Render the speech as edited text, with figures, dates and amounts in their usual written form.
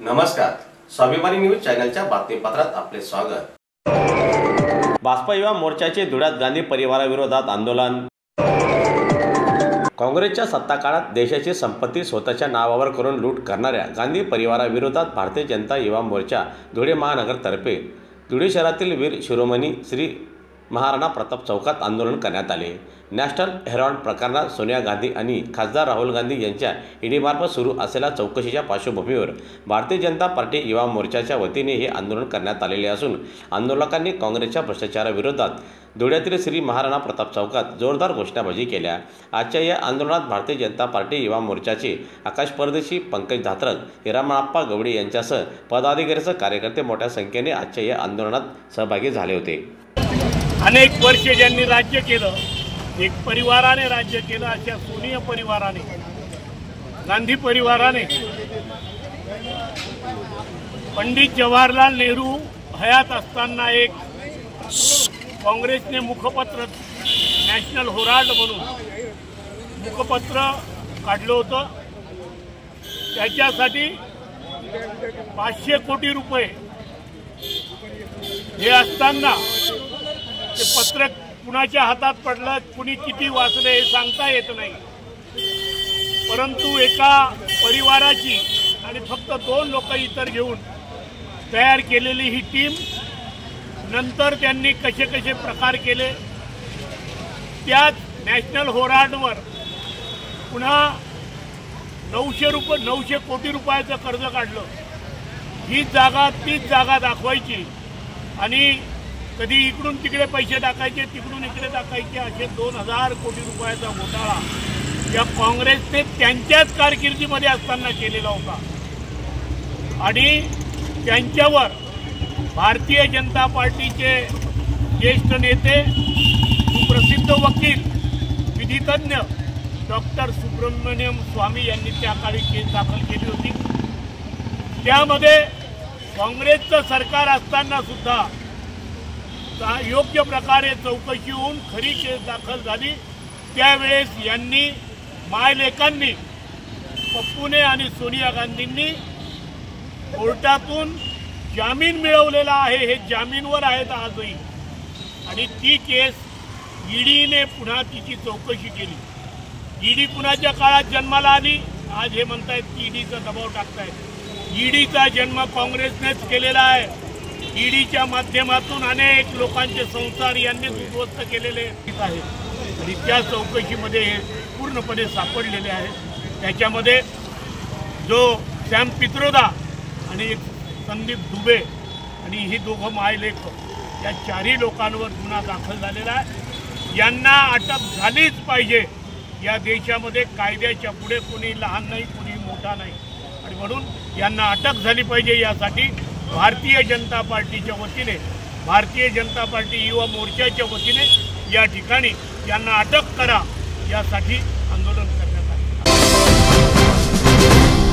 नमस्कार, स्वाभिमानी न्यूज चॅनलच्या बातमीपत्रात आपले स्वागत। भाजपा युवा मोर्चाचे धुळ्यात गांधी परिवाराविरोधात आंदोलन। काँग्रेसच्या सत्ता काळात देशाची संपत्ती स्वतःच्या नावावर करून लूट करणाऱ्या गांधी परिवाराविरोधात भारतीय जनता युवा मोर्चा धुळे महानगरतर्फे धुळे शहरातील वीर शिरोमणी श्री महाराणा प्रताप चौकात आंदोलन करण्यात आले। नॅशनल हेरॉल्ड प्रकरणात सोनिया गांधी आणि खासदार राहुल गांधी यांच्या ईडीमार्फत सुरू असलेल्या चौकशीच्या पार्श्वभूमीवर भारतीय जनता पार्टी युवा मोर्चाच्या वतीने हे आंदोलन करण्यात आलेले असून आंदोलकांनी काँग्रेसच्या भ्रष्टाचाराविरोधात धुळ्यातील श्री महाराणा प्रताप चौकात जोरदार घोषणाबाजी केल्या। आजच्या या आंदोलनात भारतीय जनता पार्टी युवा मोर्चाचे आकाश परदेशी, पंकज धात्रक, हिरामणप्पा गवडी यांच्यासह पदाधिकाऱ्यांसह कार्यकर्ते मोठ्या संख्येने आजच्या या आंदोलनात सहभागी झाले होते। अनेक वर्षे ज्यांनी राज्य केलं, एक परिवाराने राज्य केलं, अशा सोनिया परिवाराने, गांधी परिवाराने पंडित जवाहरलाल नेहरू हयात असताना एक काँग्रेसने मुखपत्र, नॅशनल हेराल्ड म्हणून मुखपत्र काढलं होतं। त्याच्यासाठी 500 कोटी रुपये हे असताना ते पत्र कुणाच्या हातात पडलं, कुणी किती वाचले हे सांगता येत नाही, परंतु एका परिवाराची आणि फक्त 2 लोक इतर घेऊन तयार केलेली ही टीम नंतर त्यांनी कसे कसे प्रकार केले, त्यात नॅशनल हेराल्डवर पुन्हा 900 कोटी रुपयाचं कर्ज काढलं। ही जागा तीच जागा दाखवायची आणि कधी इकडून तिकडे पैसे टाकायचे, तिकडून इकडे टाकायचे, असे 2000 कोटी रुपयाचा घोटाळा या काँग्रेसने त्यांच्याच कारकिर्दीमध्ये असताना केलेला होता। आणि त्यांच्यावर भारतीय जनता पार्टीचे ज्येष्ठ नेते, सुप्रसिद्ध वकील, विधितज्ञ डॉक्टर सुब्रमण्यम स्वामी यांनी त्या काळी केस दाखल केली होती। त्यामध्ये काँग्रेसचं सरकार असताना सुद्धा योग्य प्रकारे चौकशी होऊन खरी केस दाखल झाली। त्यावेळेस यांनी मायलेकांनी, पप्पूने आणि सोनिया गांधींनी कोर्टातून जामीन मिळवलेला आहे, हे जामीनवर आहेत आजही। आणि ती केस ईडीने पुन्हा तिची चौकशी केली। ईडी कुणाच्या काळात जन्माला आली, आज हे म्हणतायत की ईडीचा दबाव टाकतायत। ईडीचा जन्म काँग्रेसनेच केलेला आहे। ईडीच्या माध्यमातून अनेक लोकांचे संसार यांनी उद्ध्वस्त केलेले आहेत आणि त्या चौकशीमध्ये हे पूर्णपणे सापडलेले आहेत। त्याच्यामध्ये जो सॅम पित्रोदा आणि संदीप दुबे आणि ही दोघं मायलेक, या 4ही लोकांवर गुन्हा दाखल झालेला आहे। यांना अटक झालीच पाहिजे। या देशामध्ये कायद्याच्या पुढे कोणी लहान नाही, कोणी मोठा नाही, आणि म्हणून यांना अटक झाली पाहिजे। यासाठी भारतीय जनता पार्टीच्या वतीने, भारतीय जनता पार्टी युवा मोर्चाच्या वतीने या ठिकाणी यांना अटक करा यासाठी आंदोलन